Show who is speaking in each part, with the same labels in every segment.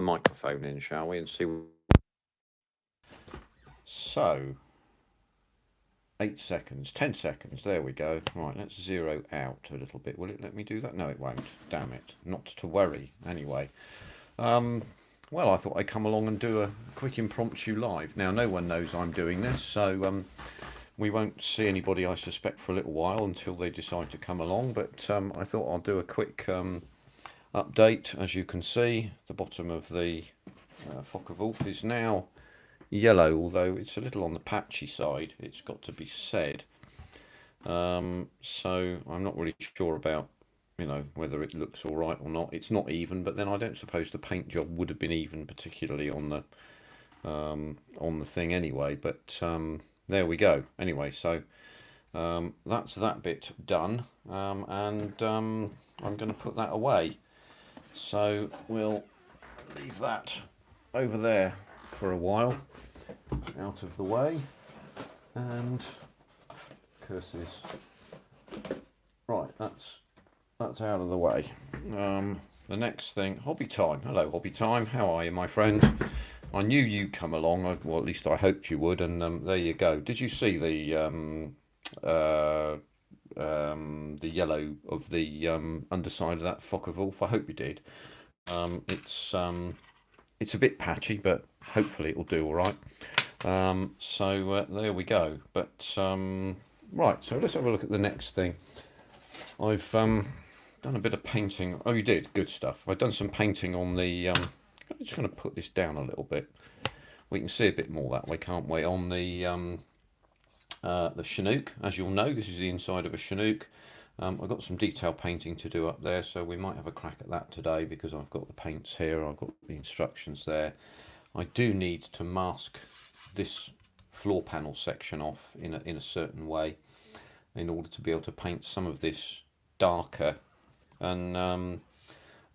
Speaker 1: microphone in, shall we, and see. So, 8 seconds, 10 seconds, there we go. Right, let's zero out a little bit. Will it let me do that? No, it won't. Damn it. Not to worry, anyway. Well, I thought I'd come along and do a quick impromptu live. Now, no one knows I'm doing this, so we won't see anybody, I suspect, for a little while until they decide to come along. But I thought I'll do a quick update. As you can see, the bottom of the Vger is now yellow, although it's a little on the patchy side, it's got to be said. So I'm not really sure about, whether it looks all right or not. It's not even, but then I don't suppose the paint job would have been even, particularly on the thing anyway. But there we go. Anyway, so that's that bit done, and I'm going to put that away. So we'll leave that over there for a while, out of the way, and curses. Right, that's out of the way. The next thing, hobby time. Hello, hobby time. How are you, my friend? I knew you'd come along. Well, at least I hoped you would. And there you go. Did you see the yellow of the underside of that Vger? I hope you did. It's a bit patchy, but hopefully it'll do all right. So there we go. But right, so let's have a look at the next thing. I've done a bit of painting. Oh, you did? Good stuff. I've done some painting on the... I'm just going to put this down a little bit. We can see a bit more that way, can't we? On the Chinook. As you'll know, this is the inside of a Chinook. I've got some detail painting to do up there, so we might have a crack at that today because I've got the paints here, I've got the instructions there. I do need to mask this floor panel section off in a certain way in order to be able to paint some of this darker. And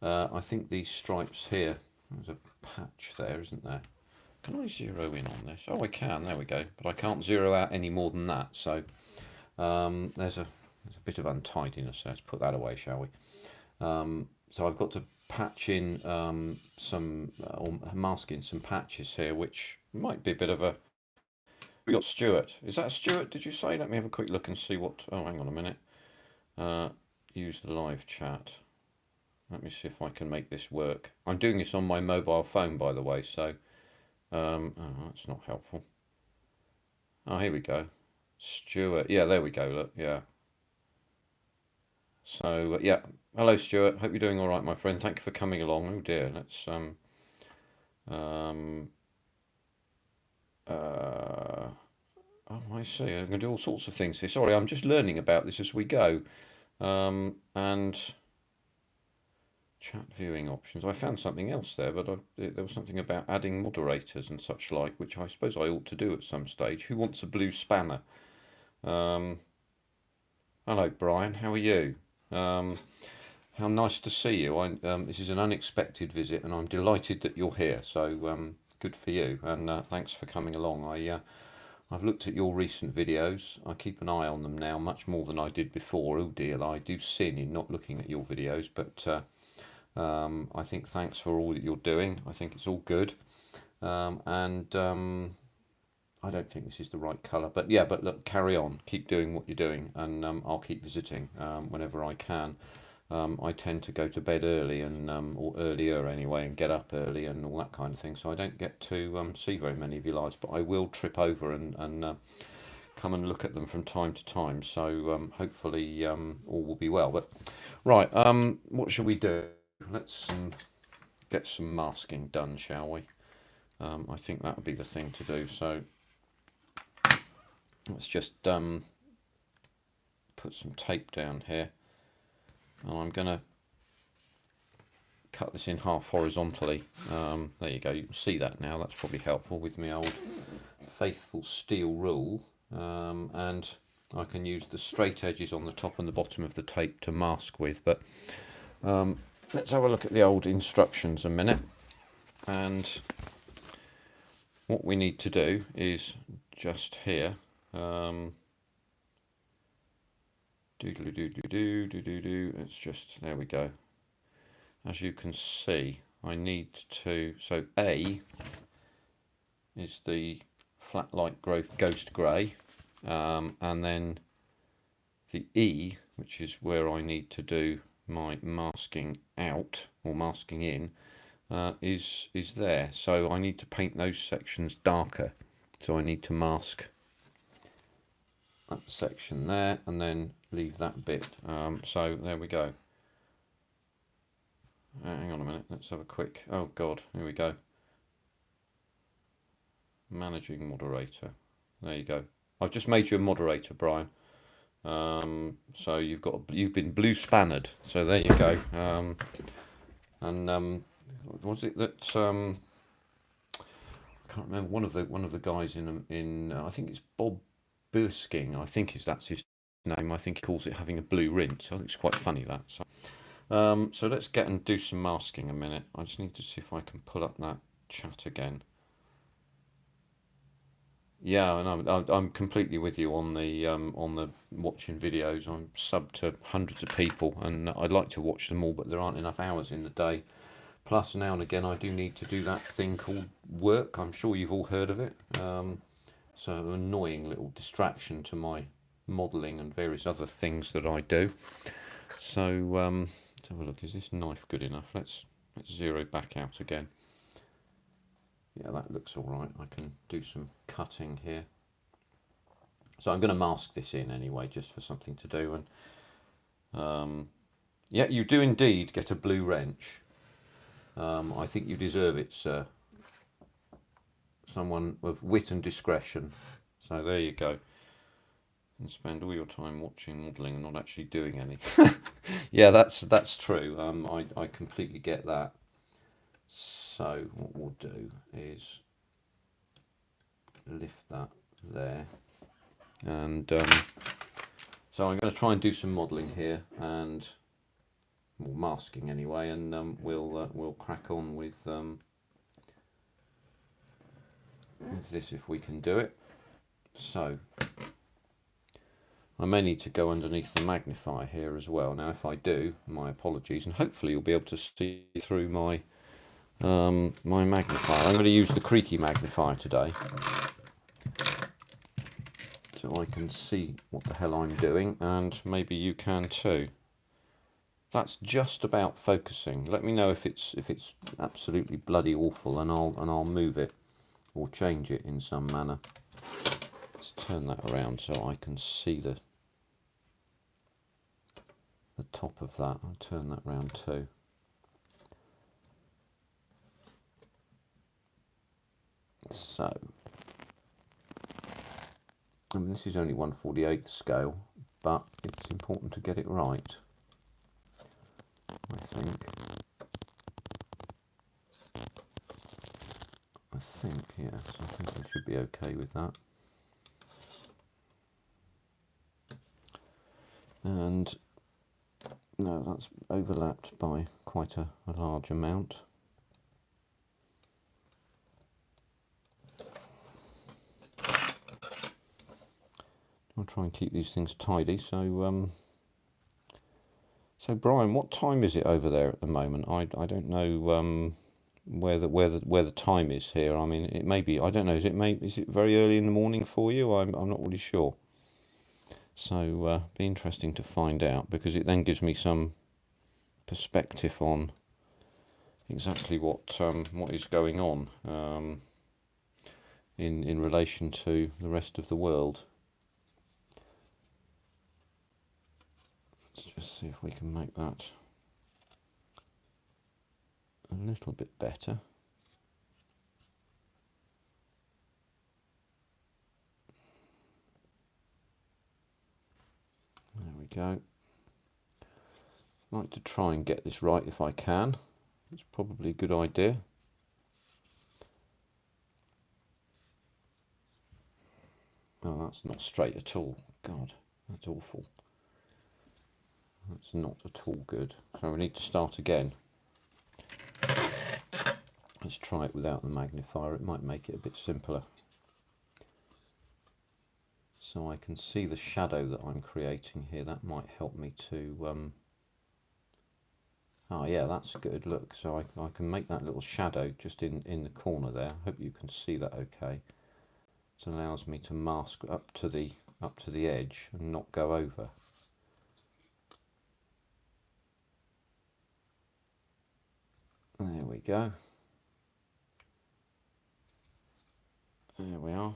Speaker 1: I think these stripes here, there's a patch there, isn't there? Can I zero in on this? Oh, I can, there we go. But I can't zero out any more than that, so there's a bit of untidiness. Let's put that away, shall we? So I've got to patch in or mask in some patches here, which might be a bit of a... We got Stuart. Is that Stuart, did you say? Let me have a quick look and see what... Oh, hang on a minute. Use the live chat. Let me see if I can make this work. I'm doing this on my mobile phone, by the way, so... oh, that's not helpful. Oh, here we go. Stuart. Yeah, there we go, look, yeah. So, yeah. Hello, Stuart. Hope you're doing all right, my friend. Thank you for coming along. Oh, dear. Let's... oh, I see. I'm going to do all sorts of things here. Sorry, I'm just learning about this as we go. And chat viewing options. I found something else there, but there was something about adding moderators and such like, which I suppose I ought to do at some stage. Who wants a blue spanner? Hello, Brian. How are you? How nice to see you. This is an unexpected visit, and I'm delighted that you're here. So good for you, and thanks for coming along. I've looked at your recent videos. I keep an eye on them now, much more than I did before. Oh dear, I do sin in not looking at your videos, but I think thanks for all that you're doing. I think it's all good, and I don't think this is the right colour, but yeah, but look, carry on, keep doing what you're doing, and I'll keep visiting whenever I can. I tend to go to bed early, and or earlier anyway, and get up early and all that kind of thing, so I don't get to see very many of your lives, but I will trip over and come and look at them from time to time, so hopefully all will be well. But right, what shall we do? Let's get some masking done, shall we? I think that would be the thing to do, so let's just put some tape down here, and I'm going to cut this in half horizontally. There you go, you can see that now. That's probably helpful with my old faithful steel rule, and I can use the straight edges on the top and the bottom of the tape to mask with. But let's have a look at the old instructions a minute, and what we need to do is just here it's just, there we go. As you can see, I need to, so A is the flat light ghost grey, and then the E, which is where I need to do my masking out or masking in, is there. So I need to paint those sections darker. So I need to mask that section there and then leave that bit. So there we go. Hang on a minute, let's have a quick, oh god, here we go. Managing moderator. There you go. I've just made you a moderator, Brian. So you've been blue spannered. So there you go. Was it that I can't remember, one of the guys in I think it's Bob Bursking. I think that's his name. I think he calls it having a blue rinse. I think it's quite funny that. So let's get and do some masking a minute. I just need to see if I can pull up that chat again. Yeah, and I'm completely with you on the watching videos. I'm sub to hundreds of people, and I'd like to watch them all, but there aren't enough hours in the day. Plus, now and again, I do need to do that thing called work. I'm sure you've all heard of it. So an annoying little distraction to my modelling and various other things that I do. So let's have a look. Is this knife good enough? Let's zero back out again. Yeah, that looks all right. I can do some cutting here. So I'm going to mask this in anyway, just for something to do. And yeah, you do indeed get a blue wrench. I think you deserve it, sir. Someone of wit and discretion. So there you go. And spend all your time watching modelling and not actually doing any. Yeah, that's true. I completely get that. So what we'll do is lift that there, and so I'm going to try and do some modelling here, and well, masking anyway, and we'll crack on with this if we can do it. So I may need to go underneath the magnifier here as well. Now, if I do, my apologies, and hopefully you'll be able to see through my my magnifier. I'm going to use the creaky magnifier today, so I can see what the hell I'm doing, and maybe you can too. That's just about focusing. Let me know if it's absolutely bloody awful, and I'll move it or change it in some manner. Let's turn that around so I can see the top of that. I'll turn that round too. So, I mean, this is only 1/48 scale, but it's important to get it right, I think. Yes, I think I should be okay with that. And no, that's overlapped by quite a large amount. I'll try and keep these things tidy. So, so Brian, what time is it over there at the moment? I don't know where the time is here. I mean, it may be. I don't know. Is it very early in the morning for you? I'm not really sure. So, be interesting to find out, because it then gives me some perspective on exactly what is going on in relation to the rest of the world. Let's just see if we can make that a little bit better. There we go. I'd like to try and get this right if I can. It's probably a good idea. Oh, that's not straight at all. God, that's awful. That's not at all good. So we need to start again. Let's try it without the magnifier. It might make it a bit simpler. So I can see the shadow that I'm creating here. That might help me to... Oh yeah, that's good. Look, so I can make that little shadow just in the corner there. Hope you can see that okay. It allows me to mask up to the edge and not go over. There we go. There we are.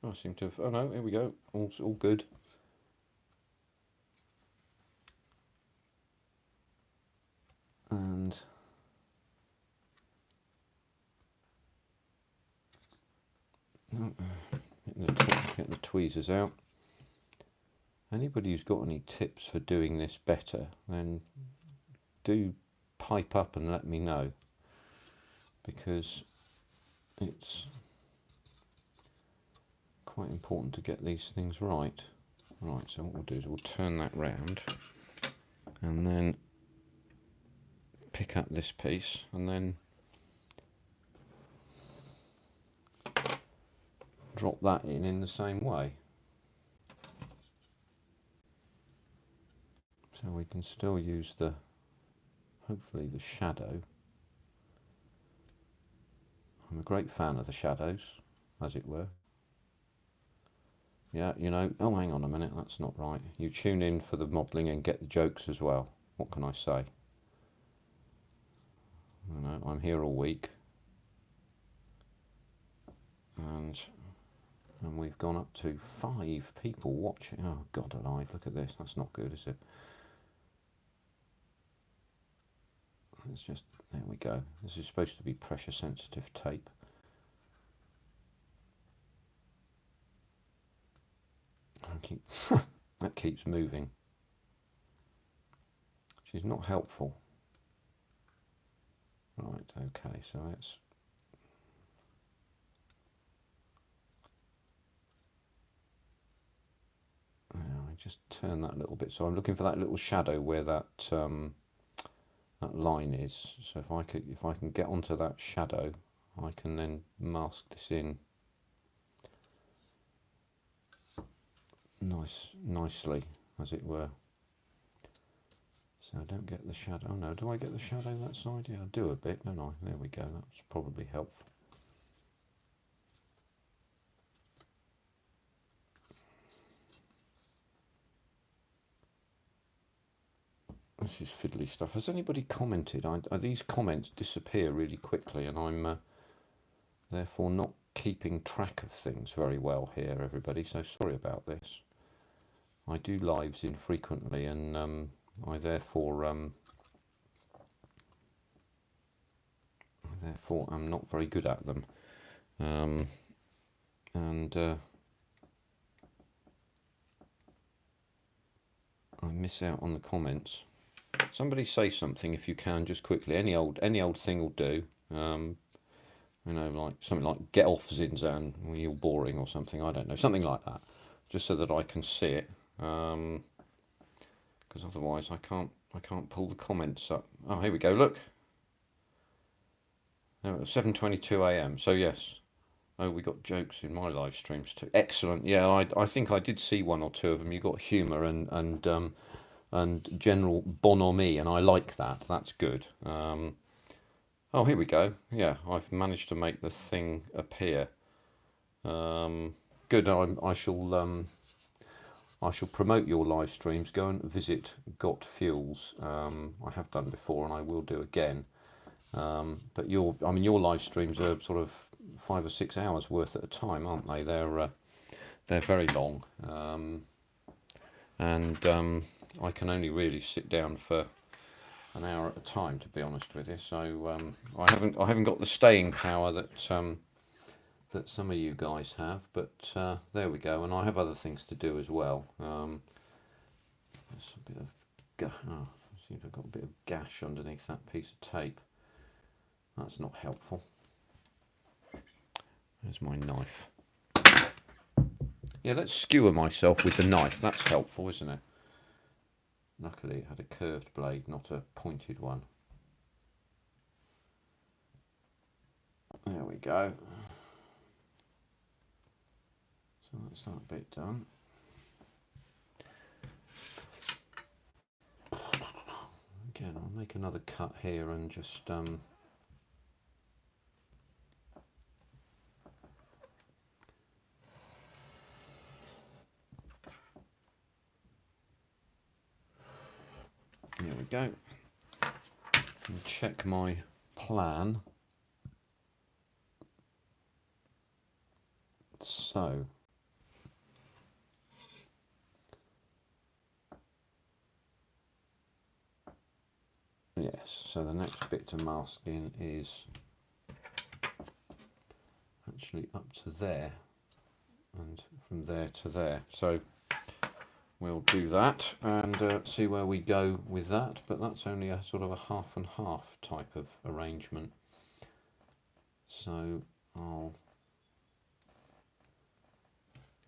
Speaker 1: I seem to have, oh no, here we go. All good. And get the tweezers out. Anybody who's got any tips for doing this better, then do pipe up and let me know, because it's quite important to get these things right. Right, so what we'll do is we'll turn that round and then pick up this piece and then drop that in the same way. So we can still use hopefully the shadow. I'm a great fan of the shadows, as it were. Yeah, you know, oh hang on a minute, that's not right. You tune in for the modelling and get the jokes as well. What can I say? You know, I'm here all week. And we've gone up to 5 people watching. Oh God alive, look at this, that's not good, is it? It's just, there we go. This is supposed to be pressure sensitive tape. That keeps moving, which is not helpful. Right, okay, so let's I just turn that a little bit. So I'm looking for that little shadow where that that line is. So if I can get onto that shadow, I can then mask this in nicely, as it were. So I don't get the shadow. Oh no, do I get the shadow that side? Yeah, I do a bit, don't I? There we go, that's probably helpful. This is fiddly stuff. Has anybody commented? These comments disappear really quickly, and I'm therefore not keeping track of things very well here, everybody, so sorry about this. I do lives infrequently, and I therefore I'm not very good at them, and I miss out on the comments. Somebody say something if you can, just quickly. Any old thing will do. You know, like something like "get off Zinzan," or "you're boring" or something. I don't know, something like that, just so that I can see it. Because otherwise I can't pull the comments up. Oh, here we go. Look. 7:22 a.m. So yes. Oh, we got jokes in my live streams too. Excellent. Yeah, I think I did see 1 or 2 of them. You got humour and general bonhomie, and I like that. That's good. Oh, here we go. Yeah, I've managed to make the thing appear. Good. I shall promote your live streams. Go and visit Got Fuels. I have done before, and I will do again. But your live streams are sort of 5 or 6 hours worth at a time, aren't they? They're very long, and I can only really sit down for an hour at a time, to be honest with you. So I haven't got the staying power that some of you guys have. But there we go, and I have other things to do as well. There's a bit of I seem to have got a bit of gash underneath that piece of tape. That's not helpful. There's my knife. Yeah, let's skewer myself with the knife. That's helpful, isn't it? Luckily it had a curved blade, not a pointed one. There we go. So that's that bit done. again, I'll make another cut here and just there we go. And check my plan. So yes, so the next bit to mask in is actually up to there and from there to there. So we'll do that and see where we go with that, but that's only a sort of a half and half type of arrangement. So I'll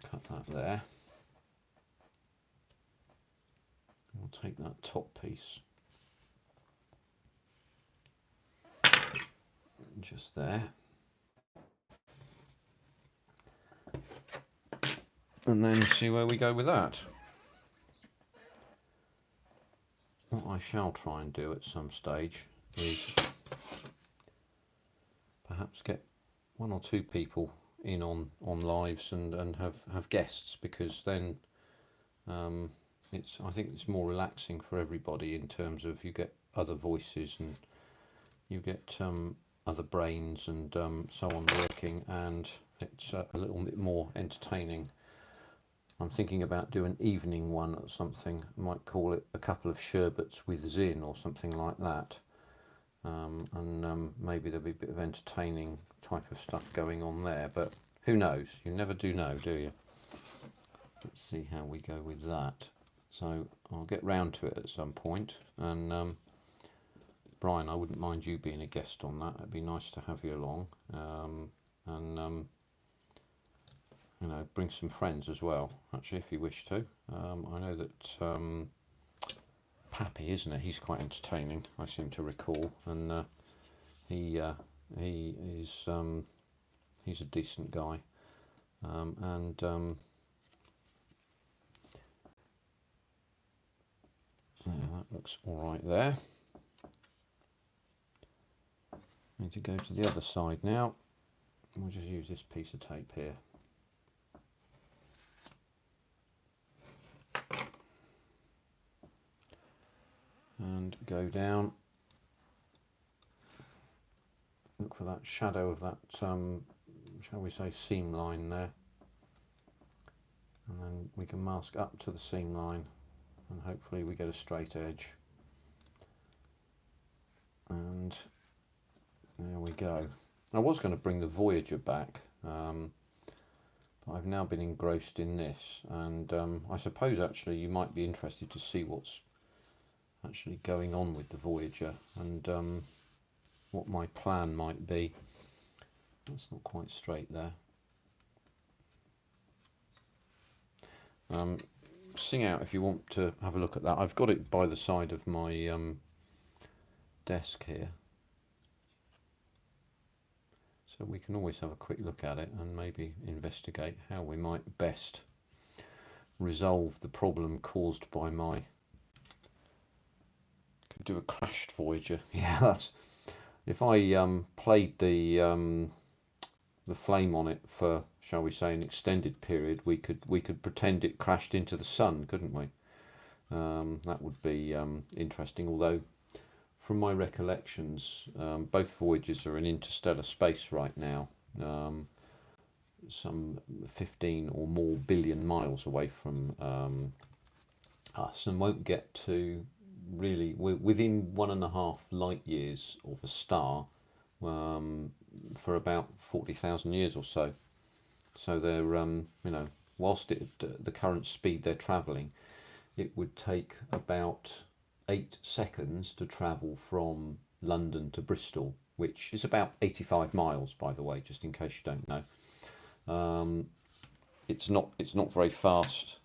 Speaker 1: cut that there. We'll take that top piece just there. And then see where we go with that. What I shall try and do at some stage is perhaps get one or two people in on lives and have guests, because then I think it's more relaxing for everybody in terms of you get other voices and you get other brains and so on working, and it's a little bit more entertaining. I'm thinking about doing an evening one or something. I might call it a couple of sherbets with Zin or something like that. And maybe there'll be a bit of entertaining type of stuff going on there, but who knows? You never do know, do you? Let's see how we go with that. So I'll get round to it at some point, and Brian, I wouldn't mind you being a guest on that. It'd be nice to have you along, and you know, bring some friends as well, actually, if you wish to. I know that Pappy, isn't it? He's quite entertaining, I seem to recall, and he is he's a decent guy, and yeah, that looks all right there. Need to go to the other side now. We'll just use this piece of tape here. And go down, look for that shadow of that, shall we say, seam line there, and then we can mask up to the seam line and hopefully we get a straight edge, and there we go. I was going to bring the Voyager back, but I've now been engrossed in this, and I suppose actually you might be interested to see what's actually going on with the Voyager and what my plan might be. That's not quite straight there. Sing out if you want to have a look at that. I've got it by the side of my desk here, so we can always have a quick look at it and maybe investigate how we might best resolve the problem caused by my... do a crashed Voyager. Yeah, that's... if I played the flame on it for, shall we say, an extended period, we could pretend it crashed into the sun, couldn't we? That would be interesting. Although, from my recollections, both Voyagers are in interstellar space right now, some 15 or more billion miles away from us, and won't get to... really, we're within 1.5 light years of a star for about 40,000 years or so. So they're, you know, whilst at the current speed they're travelling, it would take about 8 seconds to travel from London to Bristol, which is about 85 miles, by the way, just in case you don't know. It's not very fast.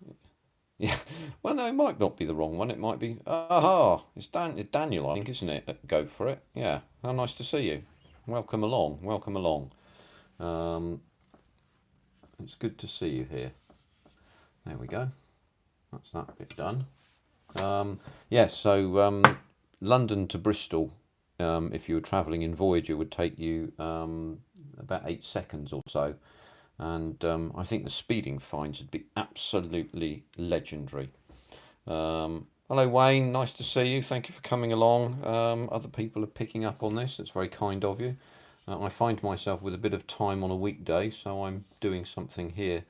Speaker 1: Yeah, well, no, it might not be the wrong one. It might be, aha, it's Daniel, I think, isn't it? Go for it. Yeah, how nice to see you. Welcome along, welcome along. It's good to see you here. There we go. That's that bit done. Yes, so London to Bristol, if you were travelling in Voyager, would take you about 8 seconds or so. And I think the speeding fines would be absolutely legendary. Hello, Wayne. Nice to see you. Thank you for coming along. Other people are picking up on this. That's very kind of you. I find myself with a bit of time on a weekday, so I'm doing something here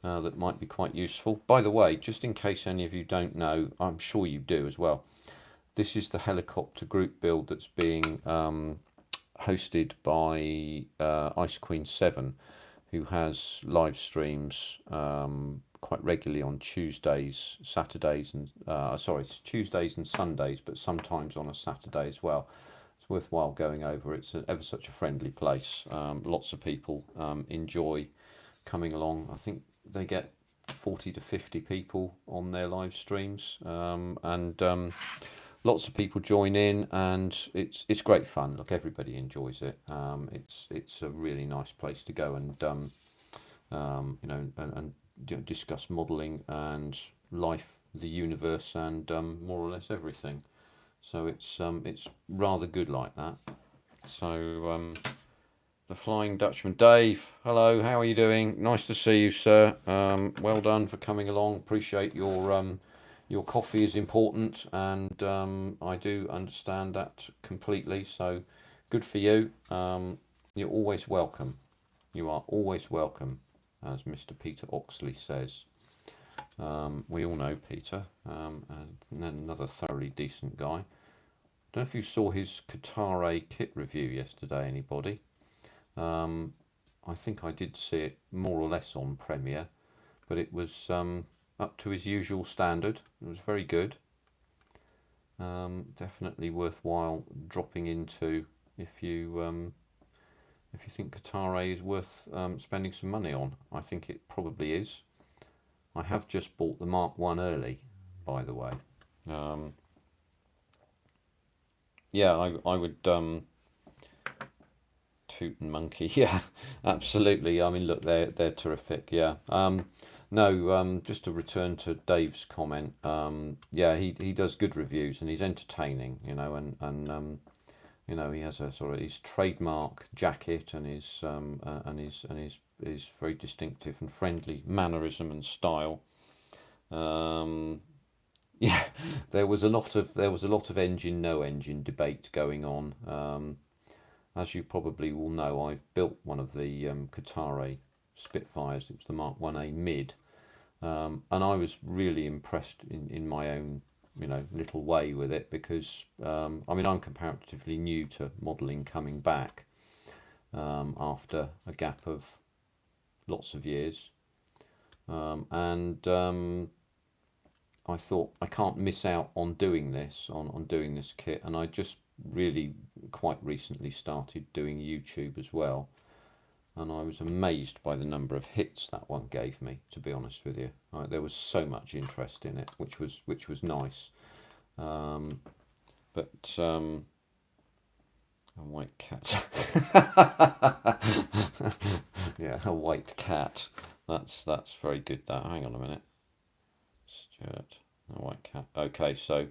Speaker 1: that might be quite useful. By the way, just in case any of you don't know, I'm sure you do as well. This is the helicopter group build that's being hosted by Ice Queen 7, who has live streams quite regularly on Tuesdays, Saturdays, and it's Tuesdays and Sundays, but sometimes on a Saturday as well. It's worthwhile going over. It's ever such a friendly place. Lots of people enjoy coming along. I think they get 40 to 50 people on their live streams, and lots of people join in, and it's great fun. Look, everybody enjoys it. It's a really nice place to go and discuss modelling and life, the universe, and more or less everything. So it's rather good like that. So the Flying Dutchman, Dave. Hello, how are you doing? Nice to see you, sir. Well done for coming along. Appreciate your coffee is important, and I do understand that completely. So good for you. You're always welcome. You are always welcome, as Mr. Peter Oxley says. We all know Peter, and another thoroughly decent guy. Don't know if you saw his Katare kit review yesterday, anybody. I think I did see it more or less on Premiere, but it was up to his usual standard. It was very good. Definitely worthwhile dropping into if you think Katare is worth spending some money on. I think it probably is. I have just bought the Mark 1 early, by the way. Yeah, I would Toot and Monkey. Yeah, absolutely. I mean, look, they're terrific. Yeah. No, just to return to Dave's comment. Yeah, he does good reviews, and he's entertaining. And he has a sort of his trademark jacket, and his very distinctive and friendly mannerism and style. Yeah, there was a lot of engine no engine debate going on. As you probably will know, I've built one of the Katare Spitfires. It was the Mark 1A mid, and I was really impressed in my own little way with it, because I mean, I'm comparatively new to modelling, coming back after a gap of lots of years, and I thought I can't miss out on doing this, on doing this kit, and I just really quite recently started doing YouTube as well, and I was amazed by the number of hits that one gave me, to be honest with you. There was so much interest in it, which was nice. But a white cat. Yeah, a white cat. That's very good. That. Hang on a minute. Stuart, a white cat. Okay, so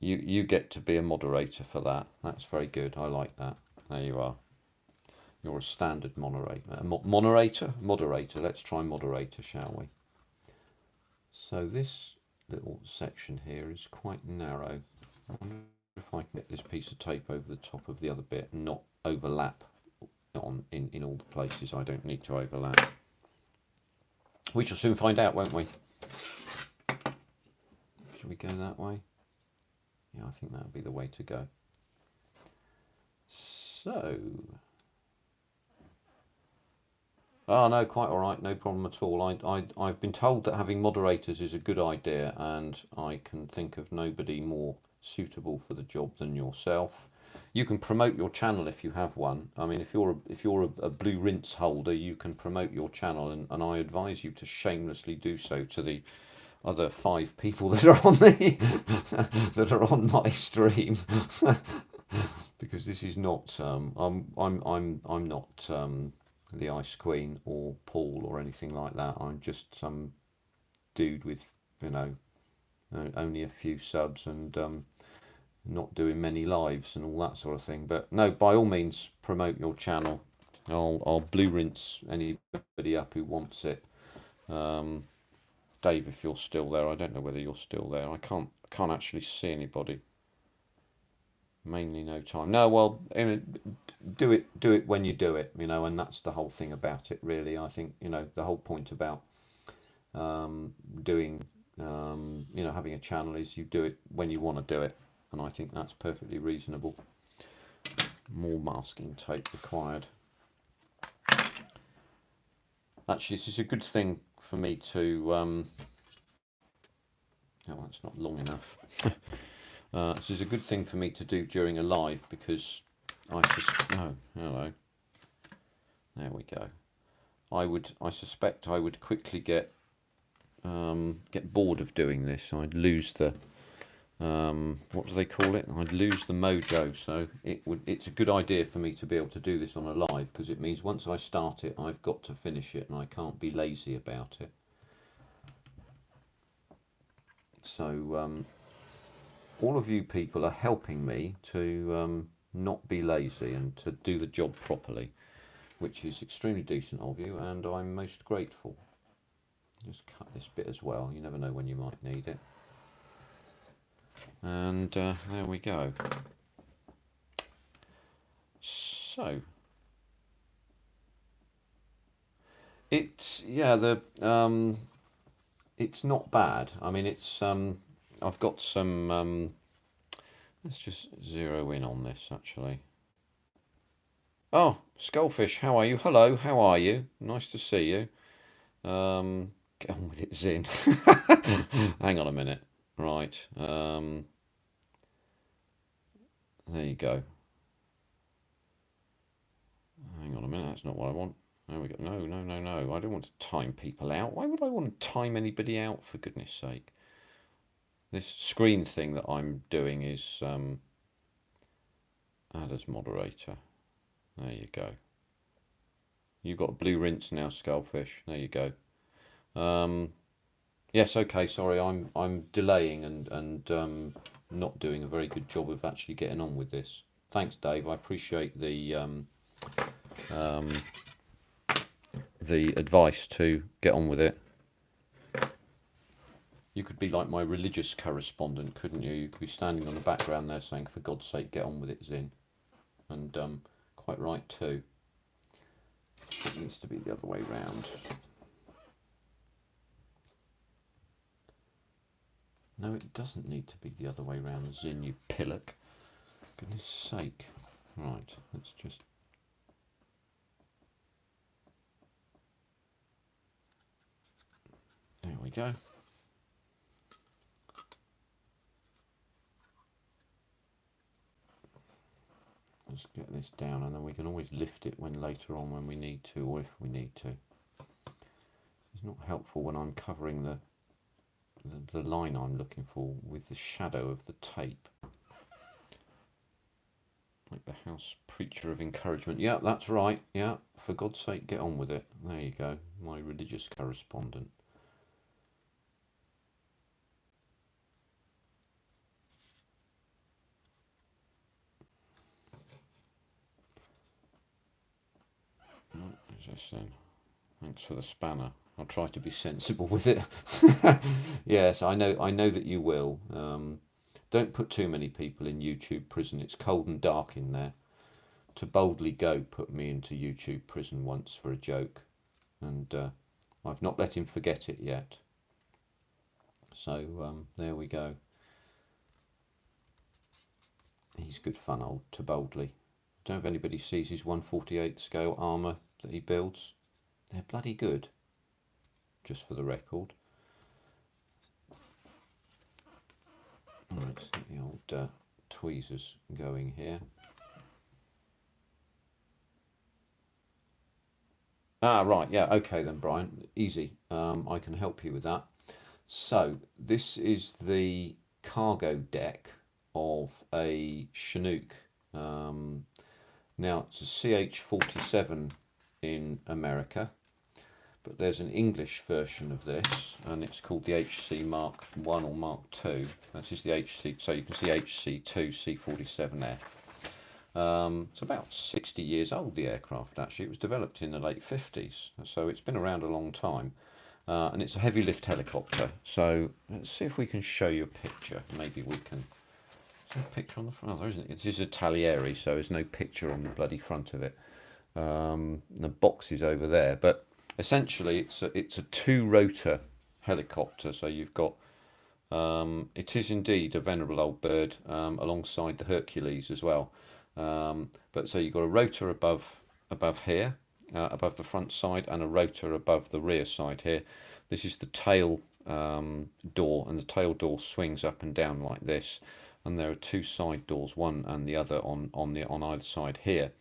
Speaker 1: you get to be a moderator for that. That's very good. I like that. There you are. You're a standard moderator. Moderator. Let's try moderator, shall we? So this little section here is quite narrow. I wonder if I can get this piece of tape over the top of the other bit and not overlap in all the places I don't need to overlap. We shall soon find out, won't we? Shall we go that way? Yeah, I think that would be the way to go. So, no, quite all right, no problem at all. I've been told that having moderators is a good idea, and I can think of nobody more suitable for the job than yourself. You can promote your channel if you have one. I mean, if you're a blue rinse holder, you can promote your channel, and I advise you to shamelessly do so to the other 5 people that are on that are on my stream, because this is not I'm not the Ice Queen or Paul or anything like that. I'm just some dude with only a few subs, and not doing many lives and all that sort of thing. But no, by all means, promote your channel. I'll blue rinse anybody up who wants it. Dave, if you're still there, I don't know whether you're still there. I can't actually see anybody. Mainly no time. No, well, do it when you do it, and that's the whole thing about it, really. I think, the whole point about doing, having a channel is you do it when you want to do it, and I think that's perfectly reasonable. More masking tape required. Actually, this is a good thing for me to. Oh, that's not long enough. This is a good thing for me to do during a live because hello. There we go. I suspect I would quickly get bored of doing this. I'd lose the what do they call it? I'd lose the mojo. So it's a good idea for me to be able to do this on a live because it means once I start it, I've got to finish it and I can't be lazy about it. So all of you people are helping me to not be lazy and to do the job properly, which is extremely decent of you, and I'm most grateful. Just cut this bit as well. You never know when you might need it. And there we go. So it's it's not bad. I mean, it's I've got some. Let's just zero in on this actually. Oh, Skullfish, how are you? Hello, how are you? Nice to see you. Get on with it, Zin. Hang on a minute. Right. There you go. Hang on a minute. That's not what I want. There we go. No. I don't want to time people out. Why would I want to time anybody out, for goodness sake? This screen thing that I'm doing is add as moderator. There you go. You've got a blue rinse now, Skullfish. There you go. Yes, okay, sorry, I'm delaying and not doing a very good job of actually getting on with this. Thanks, Dave. I appreciate the advice to get on with it. You could be like my religious correspondent, couldn't you? You could be standing on the background there saying, "For God's sake, get on with it, Zin." And quite right too. It needs to be the other way round. No, it doesn't need to be the other way round, Zin, you pillock. For goodness sake. Right, let's just... There we go. Let's get this down and then we can always lift it when later on when we need to, or if we need to. It's not helpful when I'm covering the line I'm looking for with the shadow of the tape. Like the house preacher of encouragement. Yeah, that's right. Yeah, for God's sake, get on with it. There you go, my religious correspondent. Who's this then? Thanks for the spanner. I'll try to be sensible with it. Yes, I know that you will. Don't put too many people in YouTube prison. It's cold and dark in there. To boldly go put me into YouTube prison once for a joke, and I've not let him forget it yet. So there we go. He's good fun, old To Boldly. Don't know if anybody sees his 1/48 scale armour that he builds. They're bloody good, just for the record. Let's get the old tweezers going here. Ah, right, yeah, okay then, Brian. Easy. I can help you with that. So, this is the cargo deck of a Chinook. Now, it's a CH-47 in America, but there's an English version of this, and it's called the HC Mark 1 or Mark 2. This is the HC, so you can see HC2 C47F. It's about 60 years old, the aircraft actually. It was developed in the late 50s, so it's been around a long time. And it's a heavy lift helicopter. So let's see if we can show you a picture. Maybe we can. Is there a picture on the front? Oh, there isn't. It is a Talieri, so there's no picture on the bloody front of it. The box is over there, but essentially it's a two-rotor helicopter. So you've got it is indeed a venerable old bird, alongside the Hercules as well. But so you've got a rotor above here, above the front side, and a rotor above the rear side here. This is the tail door, and the tail door swings up and down like this. And there are two side doors, one and the other on either side here.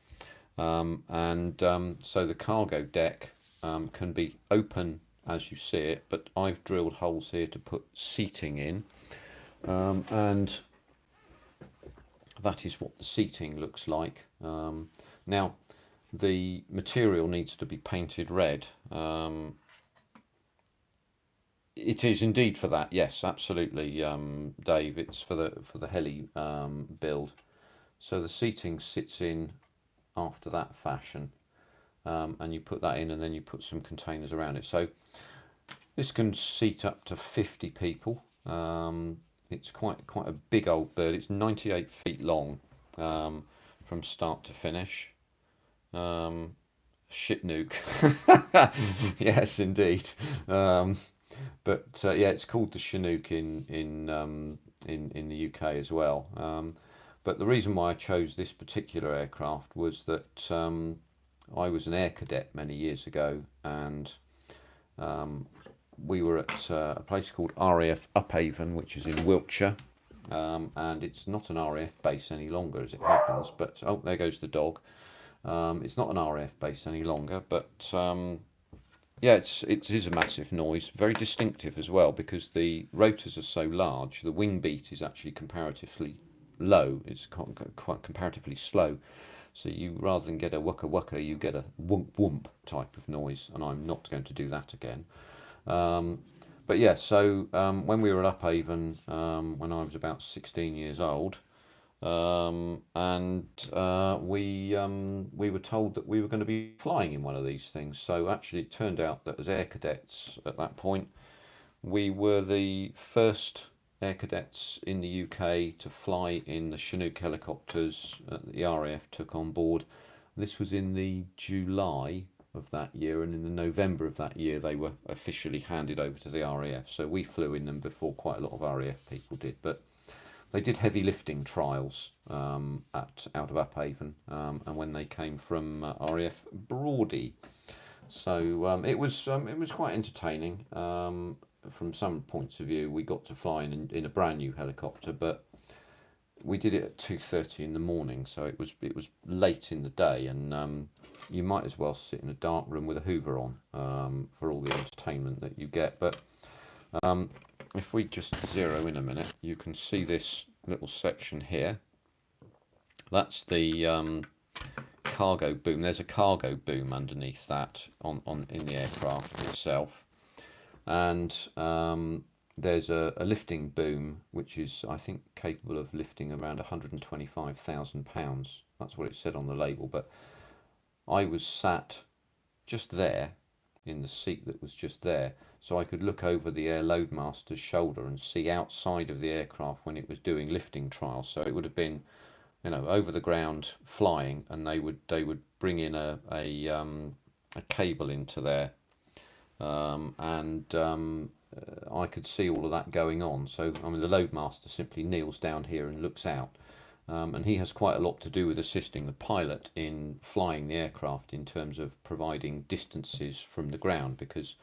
Speaker 1: So the cargo deck can be open as you see it, but I've drilled holes here to put seating in, and that is what the seating looks like. Now, the material needs to be painted red. It is indeed for that. Yes, absolutely, Dave. It's for the heli build. So the seating sits in after that fashion, and you put that in, and then you put some containers around it. So this can seat up to 50 people. It's quite a big old bird. It's 98 feet long, from start to finish. Shit nuke. Yes, indeed. But yeah, it's called the Chinook in the UK as well. But the reason why I chose this particular aircraft was that I was an air cadet many years ago, and we were at a place called RAF Upavon, which is in Wiltshire, and it's not an RAF base any longer, as it happens. But oh, there goes the dog. It's not an RAF base any longer, but yeah, it is a massive noise, very distinctive as well, because the rotors are so large. The wing beat is actually comparatively low. It's quite comparatively slow. So you, rather than get a wukka wukka, you get a whoomp whoomp type of noise, and I'm not going to do that again. But yeah, so when we were at Upavon, when I was about 16 years old, and we were told that we were going to be flying in one of these things. So actually it turned out that as air cadets at that point, we were the first air cadets in the UK to fly in the Chinook helicopters that the RAF took on board. This was in the July of that year, and in the November of that year they were officially handed over to the RAF. So we flew in them before quite a lot of RAF people did, but they did heavy lifting trials out of Upavon, and when they came from RAF Broady. So it was quite entertaining. From some points of view, we got to fly in a brand new helicopter, but we did it at 2:30 in the morning, so it was late in the day, and you might as well sit in a dark room with a Hoover on for all the entertainment that you get. But if we just zero in a minute, you can see this little section here. That's the cargo boom. There's a cargo boom underneath that in the aircraft itself, and there's a lifting boom, which is, I think, capable of lifting around 125,000 pounds. That's what it said on the label. But I was sat just there in the seat that was just there, so I could look over the air loadmaster's shoulder and see outside of the aircraft when it was doing lifting trials. So it would have been, over the ground flying, and they would bring in a cable into there, and I could see all of that going on. So the loadmaster simply kneels down here and looks out, and he has quite a lot to do with assisting the pilot in flying the aircraft in terms of providing distances from the ground, because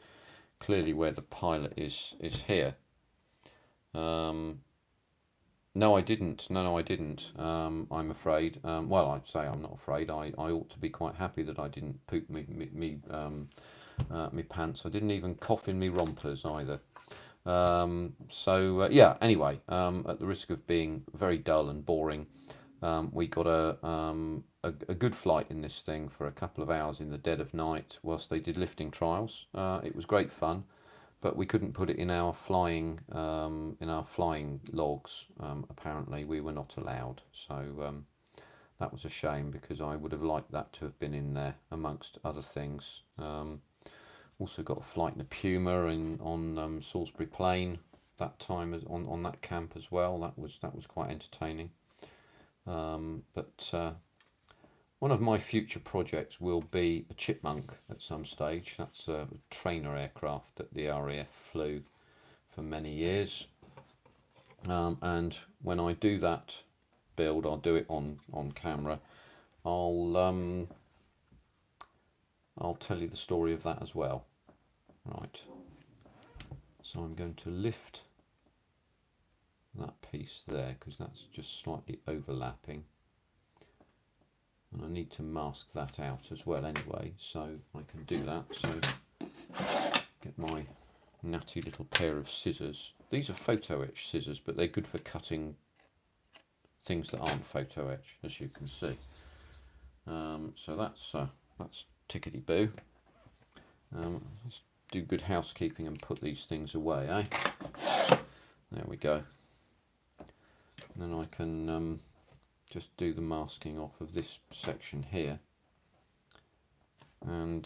Speaker 1: clearly where the pilot is here. No, I didn't. No, I didn't. I'm afraid. Well, I'd say I'm not afraid. I ought to be quite happy that I didn't poop me pants. I didn't even cough in me rompers either. So yeah. Anyway, at the risk of being very dull and boring, We got a good flight in this thing for a couple of hours in the dead of night whilst they did lifting trials. It was great fun, but we couldn't put it in our flying logs. Apparently, we were not allowed. So that was a shame, because I would have liked that to have been in there amongst other things. Also got a flight in a Puma on Salisbury Plain that time on that camp as well. That was quite entertaining. But one of my future projects will be a Chipmunk at some stage. That's a trainer aircraft that the RAF flew for many years. And when I do that build, I'll do it on camera. I'll tell you the story of that as well. Right. So I'm going to lift that piece there, because that's just slightly overlapping, and I need to mask that out as well anyway, so I can do that. So get my natty little pair of scissors. These are photo etch scissors, but they're good for cutting things that aren't photo etch, as you can see. So that's tickety boo. Let's do good housekeeping and put these things away, eh? There we go. And then I can just do the masking off of this section here. And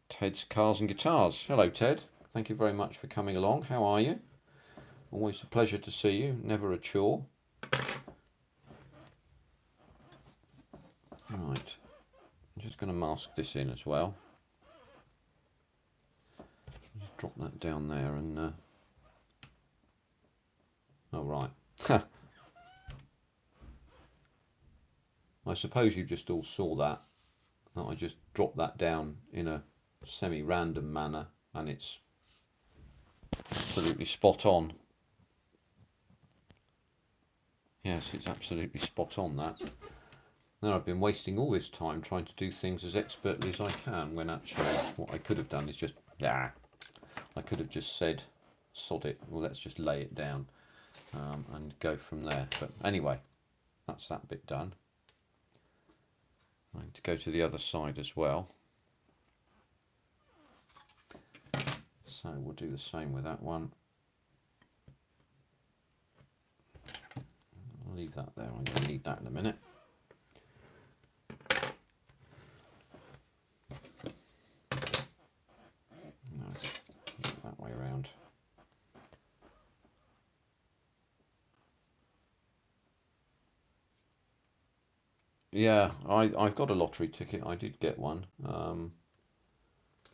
Speaker 1: Ted's Cars and Guitars. Hello, Ted. Thank you very much for coming along. How are you? Always a pleasure to see you. Never a chore. Right. I'm just going to mask this in as well. Just drop that down there and... Oh, right. I suppose you just all saw that I just dropped that down in a semi-random manner, and it's absolutely spot on. Yes, it's absolutely spot on, that. Now I've been wasting all this time trying to do things as expertly as I can, when actually what I could have done is just, I could have just said, sod it, well let's just lay it down and go from there. But anyway, that's that bit done. I need to go to the other side as well. So we'll do the same with that one. I'll leave that there, I'm going to need that in a minute. No, that way around. Yeah, I've got a lottery ticket. I did get one. I'm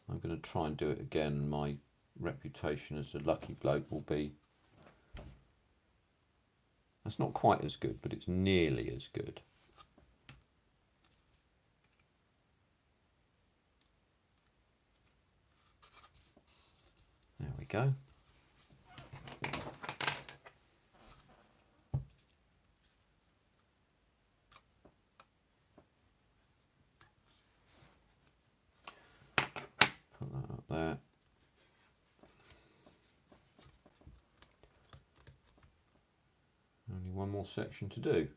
Speaker 1: going to try and do it again. My reputation as a lucky bloke will be... That's not quite as good, but it's nearly as good. There we go. Put that up there. Only one more section to do.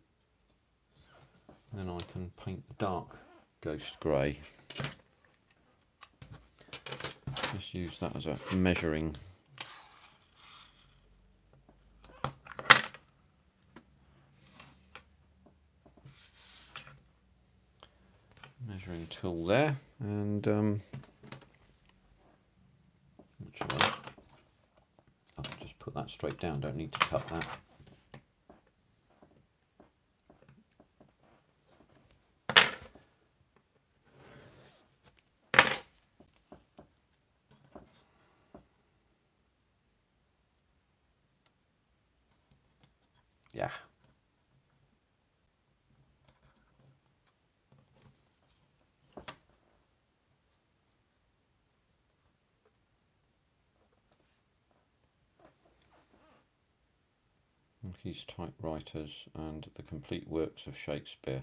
Speaker 1: Then I can paint the dark ghost grey. Just use that as a measuring tool there, and actually I'll just put that straight down, don't need to cut that. Yeah. His typewriters and the complete works of Shakespeare.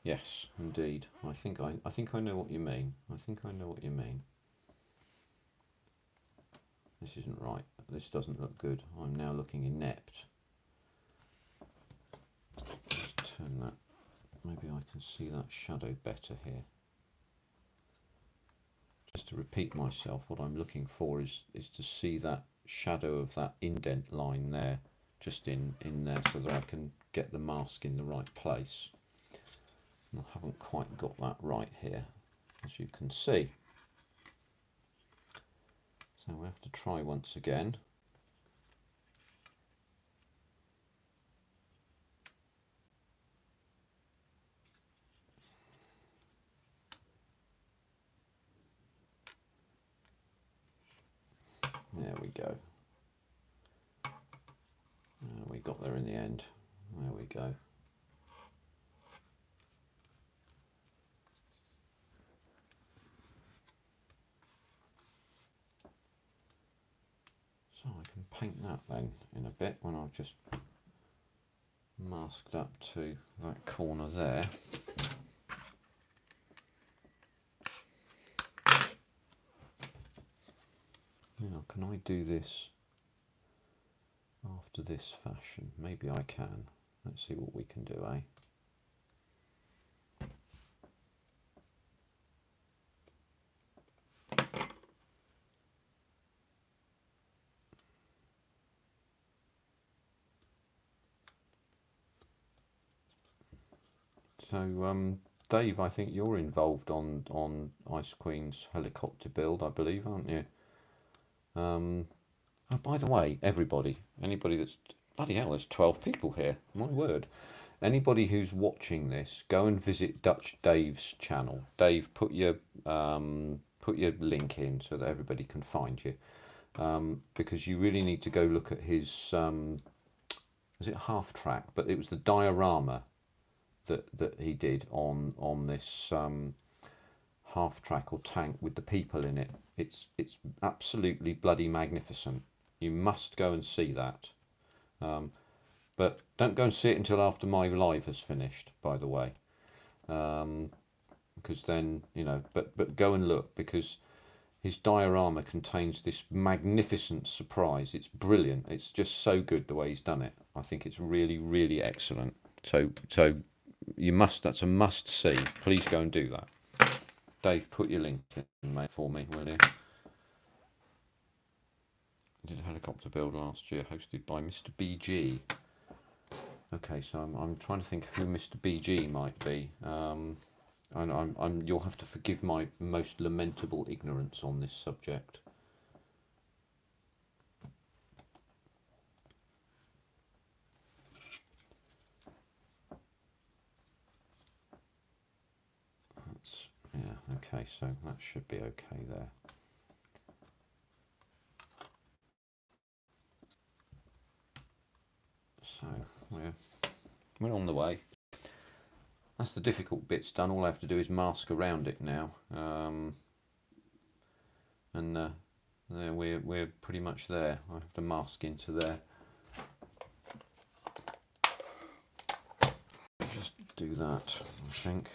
Speaker 1: Yes, indeed. I think I know what you mean. I think I know what you mean. This isn't right. This doesn't look good. I'm now looking inept. turn that, maybe I can see that shadow better here. Just to repeat myself, what I'm looking for is to see that shadow of that indent line there, just in there, so that I can get the mask in the right place. And I haven't quite got that right here, as you can see. So we have to try once again. There we go. We got there in the end. There we go. So I can paint that then in a bit when I've just masked up to that corner there. Now, can I do this after this fashion? Maybe I can. Let's see what we can do, eh? So, Dave, I think you're involved on Ice Queen's helicopter build, I believe, aren't you? Oh, by the way, anybody that's, bloody hell, there's 12 people here, my word. Anybody who's watching this, go and visit Dutch Dave's channel. Dave, put your link in so that everybody can find you, because you really need to go look at his, was it half track? But it was the diorama that he did on this half track or tank with the people in it. It's absolutely bloody magnificent. You must go and see that. But don't go and see it until after my live has finished, by the way, because then, you know, but go and look, because his diorama contains this magnificent surprise. It's brilliant. It's just so good the way he's done it. I think it's really, really excellent. So you must, that's a must see. Please go and do that. Dave, put your link in, mate, for me, will you? I did a helicopter build last year, hosted by Mr. BG. Okay, so I'm trying to think who Mr. BG might be. You'll have to forgive my most lamentable ignorance on this subject. Yeah, okay, so that should be okay there. So we're on the way. That's the difficult bits done. All I have to do is mask around it now, and there we're pretty much there. I have to mask into there. Just do that, I think.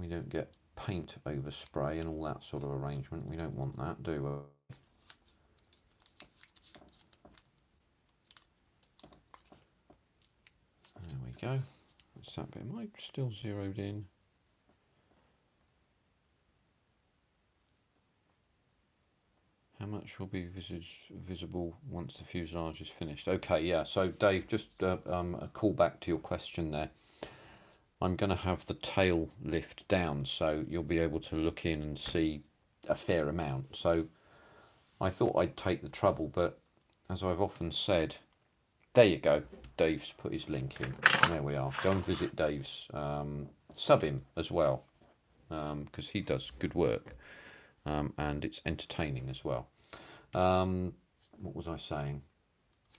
Speaker 1: We don't get paint overspray and all that sort of arrangement. We don't want that, do we? There we go. That's that bit. Am I still zeroed in? How much will be visible once the fuselage is finished? Okay, yeah. So Dave, just a call back to your question there. I'm going to have the tail lift down, so you'll be able to look in and see a fair amount. So I thought I'd take the trouble, but as I've often said, there you go. Dave's put his link in. There we are. Go and visit Dave's. Sub him as well, because he does good work, and it's entertaining as well. What was I saying?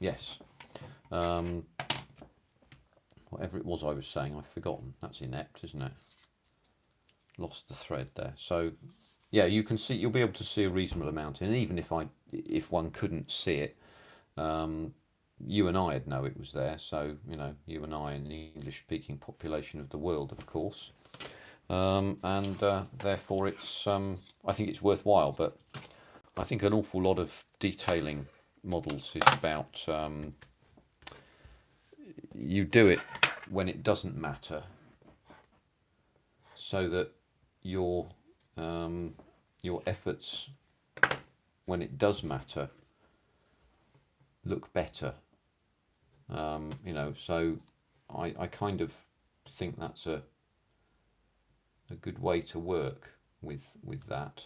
Speaker 1: Yes. Whatever it was I was saying, I've forgotten. That's inept, isn't it? Lost the thread there. So, yeah, you can see, you'll be able to see a reasonable amount. And even if one couldn't see it, you and I would know it was there. So, you know, you and I and the English-speaking population of the world, of course. Therefore, it's I think it's worthwhile. But I think an awful lot of detailing models is about you do it when it doesn't matter, so that your efforts when it does matter look better. You know, so I kind of think that's a good way to work with that.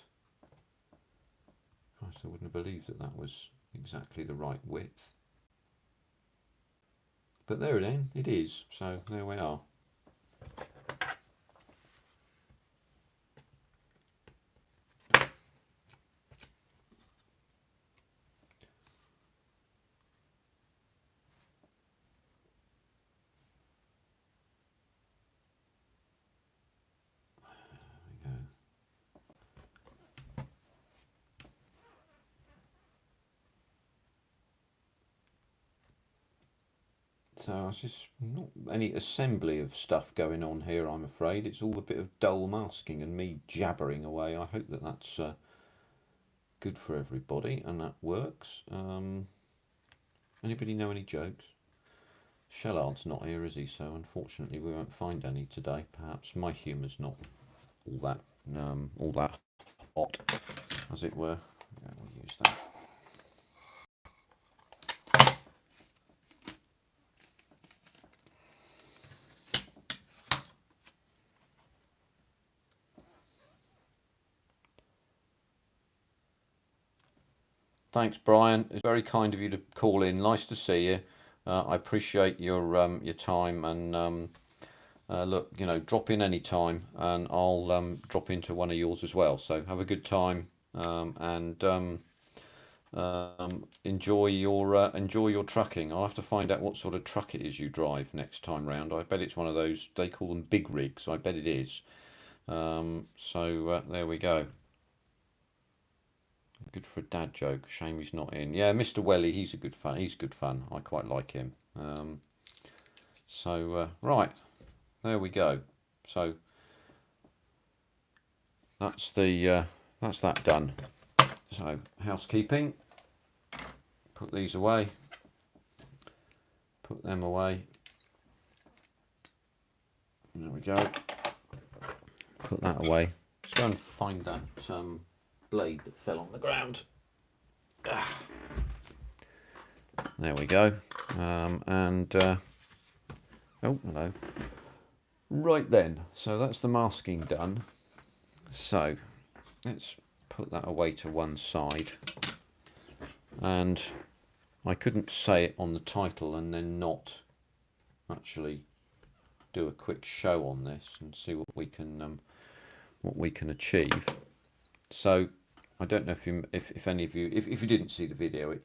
Speaker 1: Christ, I wouldn't have believed that that was exactly the right width. But there it is. So there we are. So it's just not any assembly of stuff going on here, I'm afraid. It's all a bit of dull masking and me jabbering away. I hope that that's good for everybody and that works. Anybody know any jokes? Shellard's not here, is he? So unfortunately we won't find any today. Perhaps my humour's not all that hot, as it were. Yeah, we'll use that. Thanks, Brian. It's very kind of you to call in. Nice to see you. I appreciate your time, and look, you know, drop in any time, and I'll drop into one of yours as well. So have a good time, and enjoy your trucking. I'll have to find out what sort of truck it is you drive next time round. I bet it's one of those, they call them big rigs. I bet it is. So there we go. Good for a dad joke. Shame he's not in. Yeah, Mr. Welly, he's a good fun. He's good fun. I quite like him. Right, there we go. So that's that done. So housekeeping. Put these away. Put them away. There we go. Put that away. Let's go and find that blade that fell on the ground. There we go. Oh, hello. Right then, so that's the masking done. So let's put that away to one side. And I couldn't say it on the title and then not actually do a quick show on this and see what we can achieve. So I don't know if any of you, if you didn't see the video, it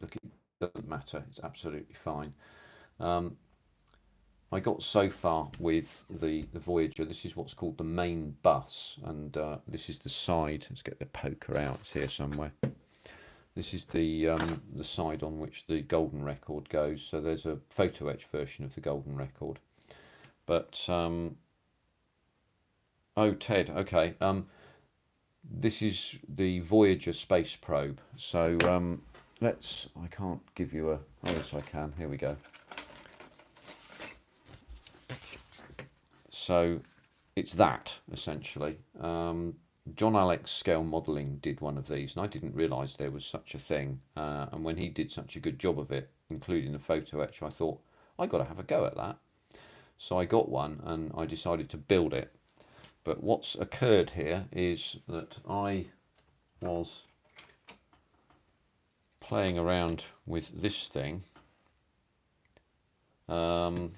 Speaker 1: doesn't matter. It's absolutely fine. I got so far with the Voyager. This is what's called the main bus, and this is the side. Let's get the poker out. It's here somewhere. This is the side on which the golden record goes. So there's a photo etch version of the golden record. But oh, Ted, okay. This is the Voyager space probe. So I can't give you a, oh yes I can, here we go. So it's that, essentially. John Alex Scale Modelling did one of these, and I didn't realise there was such a thing. And when he did such a good job of it, including the photo etch, I thought, I got to have a go at that. So I got one, and I decided to build it. But what's occurred here is that I was playing around with this thing, and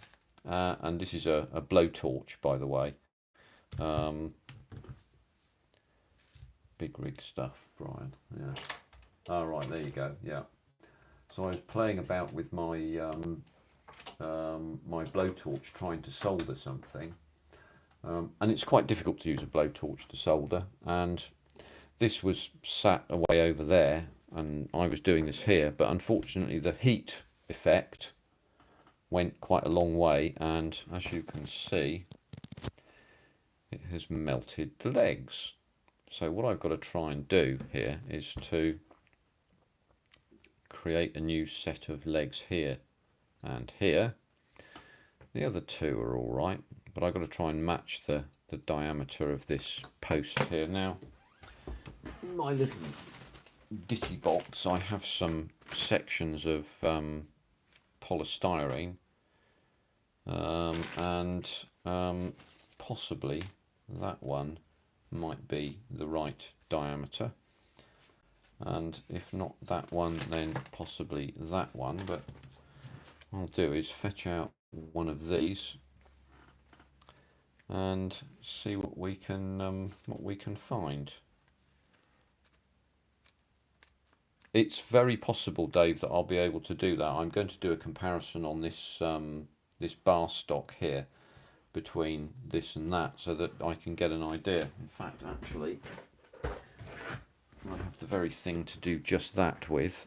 Speaker 1: this is a blowtorch, by the way. Big rig stuff, Brian. Yeah. Oh, right, there you go. Yeah. So I was playing about with my my blowtorch, trying to solder something. And it's quite difficult to use a blowtorch to solder, and this was sat away over there and I was doing this here, but unfortunately the heat effect went quite a long way, and as you can see it has melted the legs. So what I've got to try and do here is to create a new set of legs here and here. The other two are all right, but I've got to try and match the diameter of this post here. Now, in my little ditty box, I have some sections of polystyrene and possibly that one might be the right diameter, and if not that one, then possibly that one. But what I'll do is fetch out one of these and see what we can find. It's very possible, Dave, that I'll be able to do that. I'm going to do a comparison on this this bar stock here between this and that, so that I can get an idea. In fact, actually, I have the very thing to do just that with,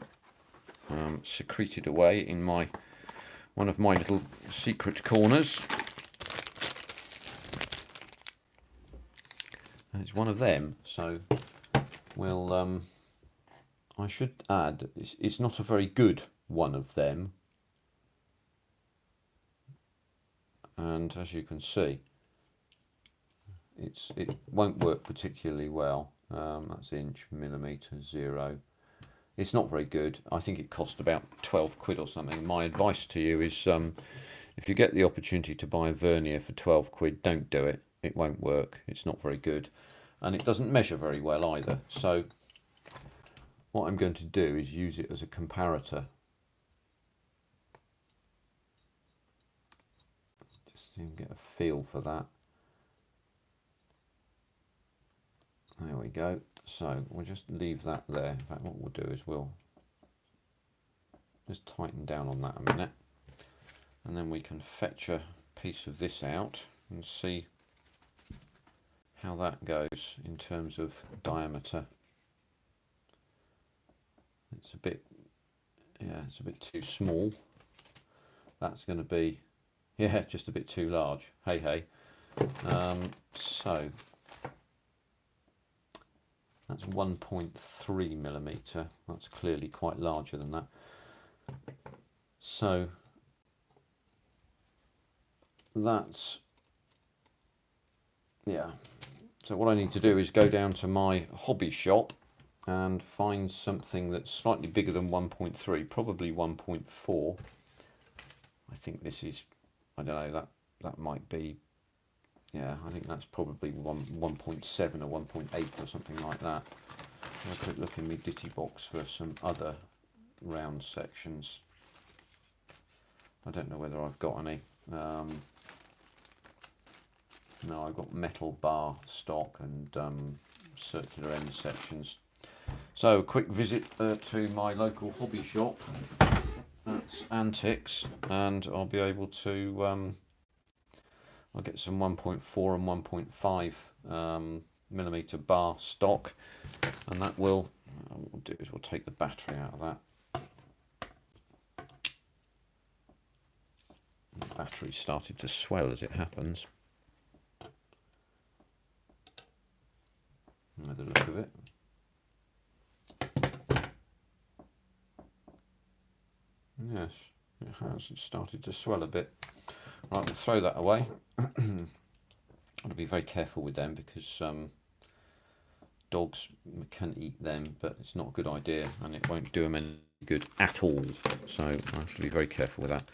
Speaker 1: secreted away in one of my little secret corners. And it's one of them, so we'll I should add, it's not a very good one of them, and as you can see, it won't work particularly well. That's inch, millimetre, 0. It's not very good. I think it cost about 12 quid or something. My advice to you is, if you get the opportunity to buy a vernier for 12 quid, don't do it. It won't work. It's not very good, and it doesn't measure very well either. So what I'm going to do is use it as a comparator. Just to get a feel for that. There we go. So we'll just leave that there. In fact, what we'll do is we'll just tighten down on that a minute, and then we can fetch a piece of this out and see how that goes in terms of diameter. It's a bit, yeah, it's a bit too small. That's going to be, yeah, just a bit too large. Hey, hey. So that's 1.3 millimetre. That's clearly quite larger than that. So that's, yeah. So what I need to do is go down to my hobby shop and find something that's slightly bigger than 1.3, probably 1.4. I think this is, I don't know, that might be, yeah, I think that's probably 1.7 or 1.8 or something like that. I'll quick look in my ditty box for some other round sections. I don't know whether I've got any. No, I've got metal bar stock and circular end sections. So a quick visit to my local hobby shop, that's Antics, and I'll be able to, I'll get some 1.4 and 1.5 millimetre bar stock, and that will, what we'll do is we'll take the battery out of that. The battery started to swell as it happens. By the look of it. Yes, it has. It started to swell a bit. Right, we'll throw that away. I'll be very careful with them because dogs can eat them, but it's not a good idea and it won't do them any good at all. So I have to be very careful with that.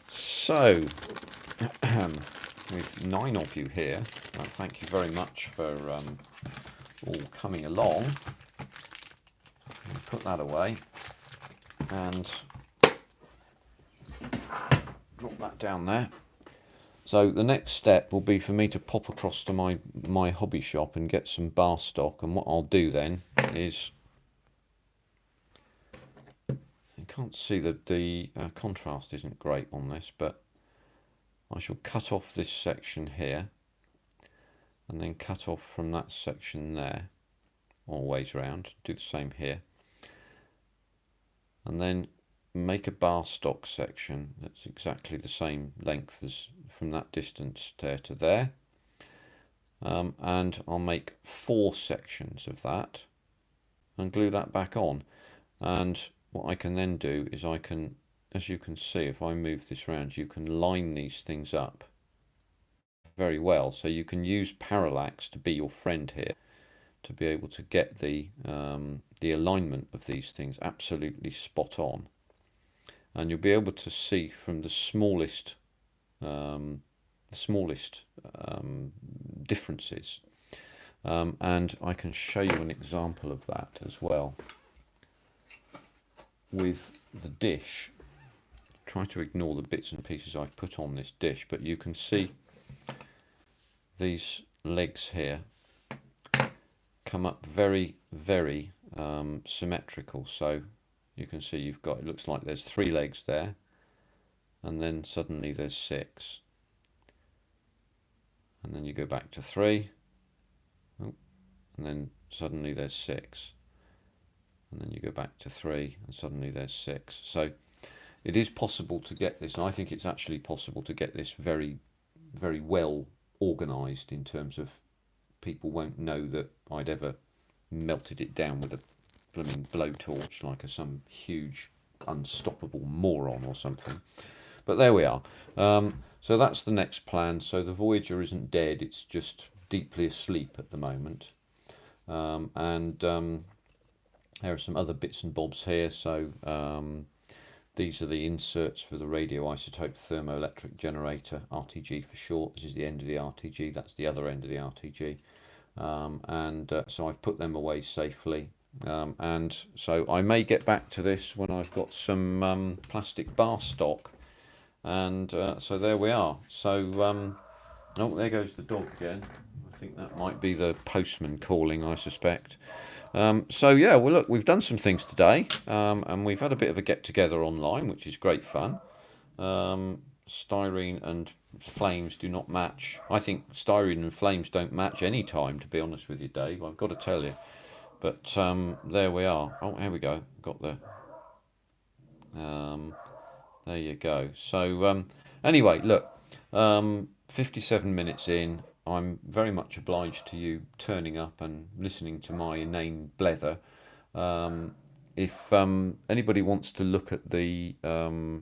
Speaker 1: So, with 9 of you here, thank you very much for all coming along. I'll put that away and drop that down there. So the next step will be for me to pop across to my hobby shop and get some bar stock, and what I'll do then is, you can't see that the contrast isn't great on this, but I shall cut off this section here and then cut off from that section there all ways round, do the same here, and then make a bar stock section that's exactly the same length as from that distance there to there, and I'll make 4 sections of that and glue that back on. And what I can then do is I can, as you can see, if I move this around, you can line these things up very well. So you can use parallax to be your friend here, to be able to get the alignment of these things absolutely spot on, and you'll be able to see from the smallest um, differences. And I can show you an example of that as well with the dish. Try to ignore the bits and pieces I've put on this dish, but you can see these legs here come up very, very symmetrical. So you can see you've got, it looks like there's 3 legs there, and then suddenly there's 6, and then you go back to 3, oh, and then suddenly there's 6, and then you go back to 3, and suddenly there's 6. So it is possible to get this, and I think it's actually possible to get this very, very well organised, in terms of people won't know that I'd ever melted it down with a blooming blowtorch like some huge unstoppable moron or something. But there we are. So that's the next plan. So the Voyager isn't dead, it's just deeply asleep at the moment. And there are some other bits and bobs here. So these are the inserts for the radioisotope thermoelectric generator, RTG for short. This is the end of the RTG, that's the other end of the RTG. So I've put them away safely. And so I may get back to this when I've got some plastic bar stock. And so there we are. So, oh, there goes the dog again. I think that might be the postman calling, I suspect. So yeah, well look, we've done some things today, and we've had a bit of a get together online, which is great fun. Styrene and flames do not match. I think styrene and flames don't match any time, to be honest with you, Dave. I've got to tell you. But there we are. Oh, here we go. Got the. There you go. So anyway, look, 57 minutes in. I'm very much obliged to you turning up and listening to my inane blether. If anybody wants to look at the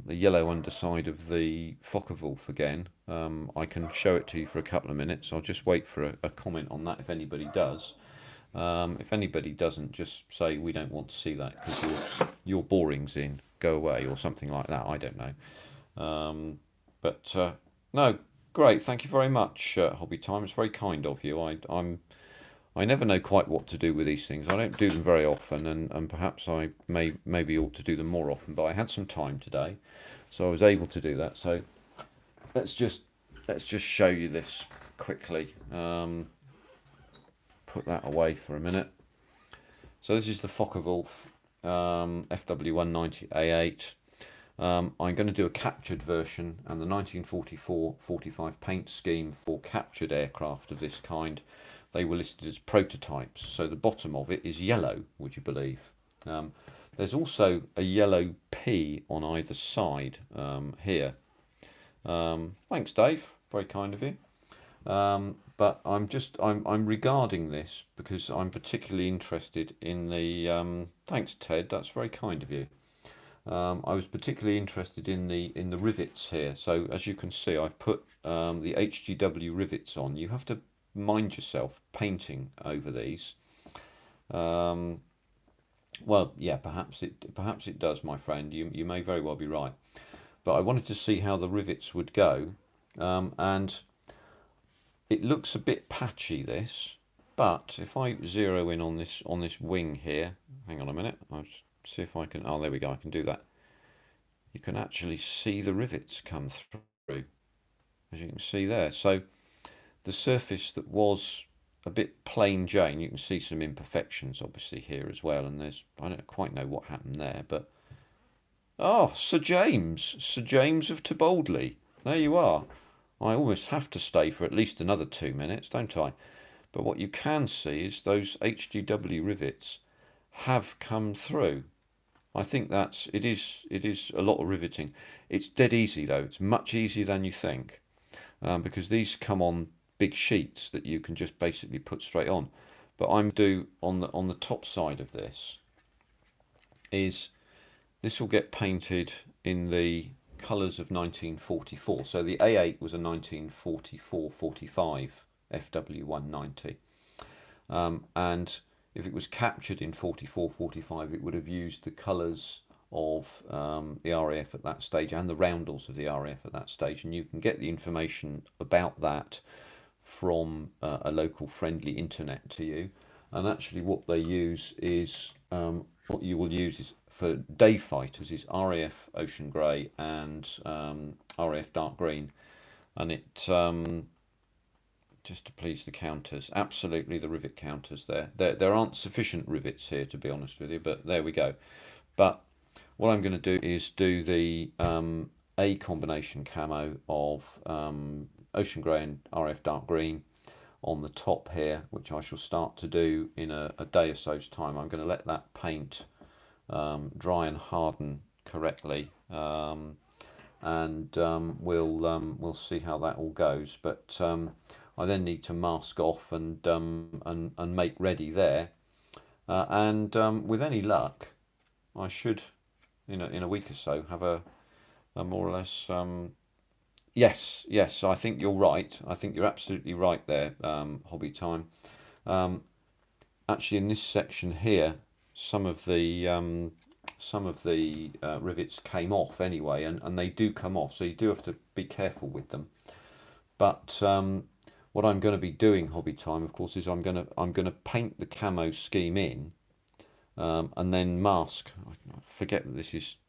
Speaker 1: yellow underside of the Focke-Wulf again, I can show it to you for a couple of minutes. I'll just wait for a comment on that if anybody does. If anybody doesn't, just say we don't want to see that because your boring's in, go away, or something like that. I don't know. But no, great. Thank you very much, Hobby Time. It's very kind of you. I never know quite what to do with these things. I don't do them very often, and perhaps I maybe ought to do them more often. But I had some time today, so I was able to do that. So let's just show you this quickly. Put that away for a minute. So this is the Focke-Wulf FW190A8. I'm going to do a captured version, and the 1944-45 paint scheme for captured aircraft of this kind, they were listed as prototypes. So the bottom of it is yellow, would you believe? There's also a yellow P on either side here. Thanks, Dave. Very kind of you. But I'm regarding this because I'm particularly interested in the. Thanks, Ted. That's very kind of you. I was particularly interested in the rivets here. So as you can see, I've put the HGW rivets on. You have to mind yourself painting over these. Well, yeah, perhaps it does, my friend. You may very well be right. But I wanted to see how the rivets would go, and it looks a bit patchy, this. But if I zero in on this wing here, hang on a minute. I'll just see if I can. Oh, there we go. I can do that. You can actually see the rivets come through, as you can see there. So the surface that was a bit plain Jane, you can see some imperfections obviously here as well. And I don't quite know what happened there, but oh, Sir James of Tiboldley. There you are. I almost have to stay for at least another 2 minutes, don't I? But what you can see is those HGW rivets have come through. I think it is a lot of riveting. It's dead easy though. It's much easier than you think, because these come on big sheets that you can just basically put straight on. But I'm on the top side of this is this will get painted in the colours of 1944. So the A8 was a 1944-45 FW190. And if it was captured in 44-45, it would have used the colours of the RAF at that stage and the roundels of the RAF at that stage. And you can get the information about that from a local friendly internet to you. And actually what they use is, what you will use is for day fighters is RAF Ocean Grey and RAF Dark Green. And it, just to please the counters, absolutely the rivet counters there. There aren't sufficient rivets here, to be honest with you, but there we go. But what I'm going to do is do the A combination camo of Ocean Grey and RF Dark Green on the top here, which I shall start to do in a day or so's time. I'm going to let that paint dry and harden correctly, and we'll see how that all goes. But I then need to mask off and make ready there, and with any luck, I should, in a week or so, have a more or less. Yes, I think you're right. I think you're absolutely right there, Hobby Time. Actually, in this section here, some of the rivets came off anyway, and they do come off, so you do have to be careful with them. But what I'm going to be doing, Hobby Time, of course, is I'm going to paint the camo scheme in, and then mask. I forget that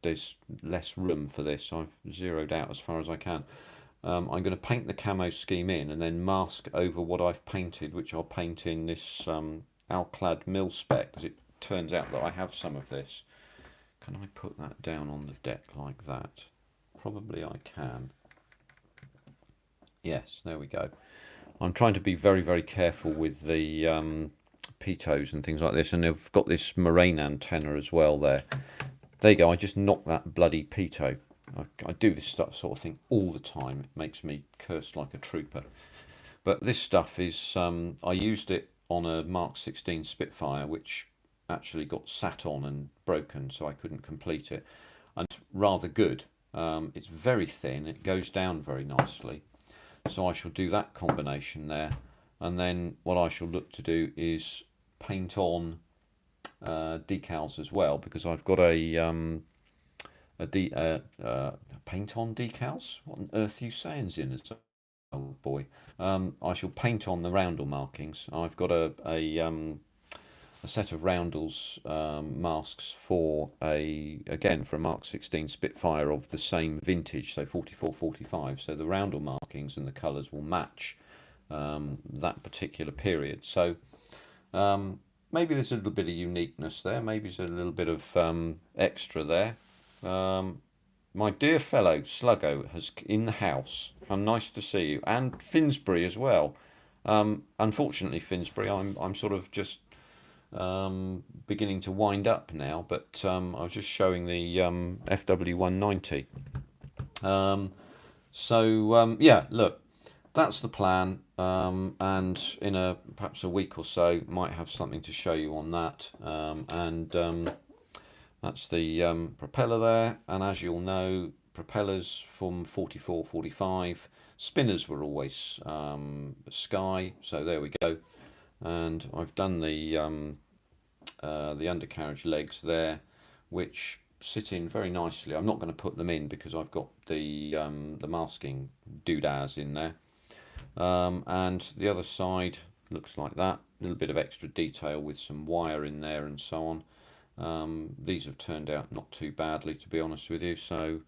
Speaker 1: there's less room for this. I've zeroed out as far as I can. I'm going to paint the camo scheme in and then mask over what I've painted, which I'll paint in this Alclad mil spec, because it turns out that I have some of this. Can I put that down on the deck like that? Probably I can. Yes, there we go. I'm trying to be very, very careful with the pitos and things like this, and they've got this moraine antenna as well there. There you go, I just knocked that bloody pito. I do this sort of thing all the time. It makes me curse like a trooper. But this stuff is, I used it on a Mark 16 Spitfire, which actually got sat on and broken, so I couldn't complete it. And it's rather good. It's very thin, it goes down very nicely. So I shall do that combination there. And then what I shall look to do is paint on decals as well, because I've got a paint on decals. What on earth are you saying, Zinzan? Oh boy. I shall paint on the roundel markings. I've got a set of roundels masks for again for a Mark 16 Spitfire of the same vintage, so 44-45. So the roundel markings and the colours will match that particular period. So maybe there's a little bit of uniqueness there. Maybe there's a little bit of extra there. My dear fellow Sluggo has in the house. How nice to see you, and Finsbury as well. Unfortunately, Finsbury, I'm sort of just beginning to wind up now. But I was just showing the FW190. Yeah, look, that's the plan. And in perhaps a week or so, might have something to show you on that. That's the propeller there, and as you'll know, propellers from 44-45, spinners were always Sky, so there we go. And I've done the undercarriage legs there, which sit in very nicely. I'm not going to put them in because I've got the masking doodads in there. And the other side looks like that, a little bit of extra detail with some wire in there and so on. These have turned out not too badly, to be honest with you. So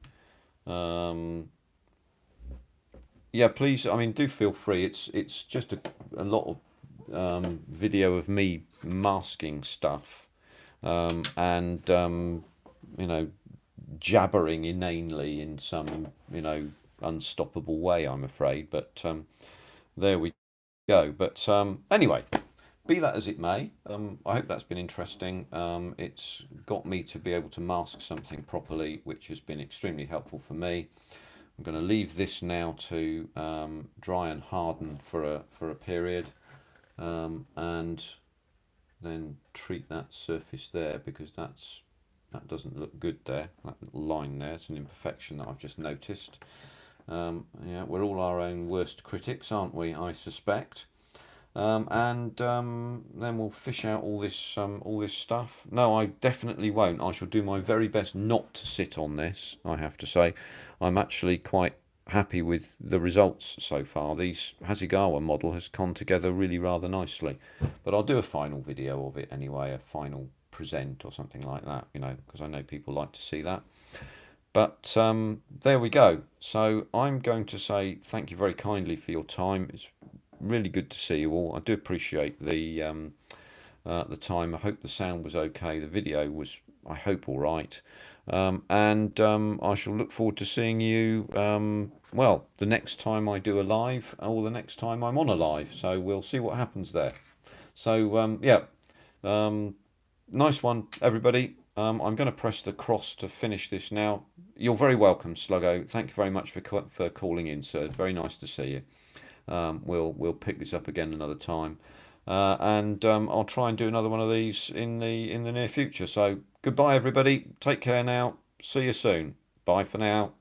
Speaker 1: yeah, please, I mean, do feel free. It's just a lot of video of me masking stuff, and you know, jabbering inanely in some, you know, unstoppable way, I'm afraid. But there we go. But anyway, be that as it may, I hope that's been interesting. It's got me to be able to mask something properly, which has been extremely helpful for me. I'm going to leave this now to dry and harden for a period, and then treat that surface there, because that's That doesn't look good there. That little line there, it's an imperfection that I've just noticed. Yeah, we're all our own worst critics, aren't we? I suspect. And then we'll fish out all this stuff. No, I definitely won't. I shall do my very best not to sit on this. I have to say, I'm actually quite happy with the results so far. These Hasegawa model has come together really rather nicely. But I'll do a final video of it anyway, a final present or something like that, you know, because I know people like to see that. But there we go. So I'm going to say thank you very kindly for your time. It's really good to see you all. I do appreciate the time. I hope the sound was okay. The video was, I hope, all right. And I shall look forward to seeing you, well, the next time I do a live or the next time I'm on a live. So we'll see what happens there. So, yeah, nice one, everybody. I'm going to press the cross to finish this now. You're very welcome, Sluggo. Thank you very much for calling in, sir. It's very nice to see you. We'll pick this up again another time, and I'll try and do another one of these in the near future. So goodbye, everybody. Take care now. See you soon. Bye for now.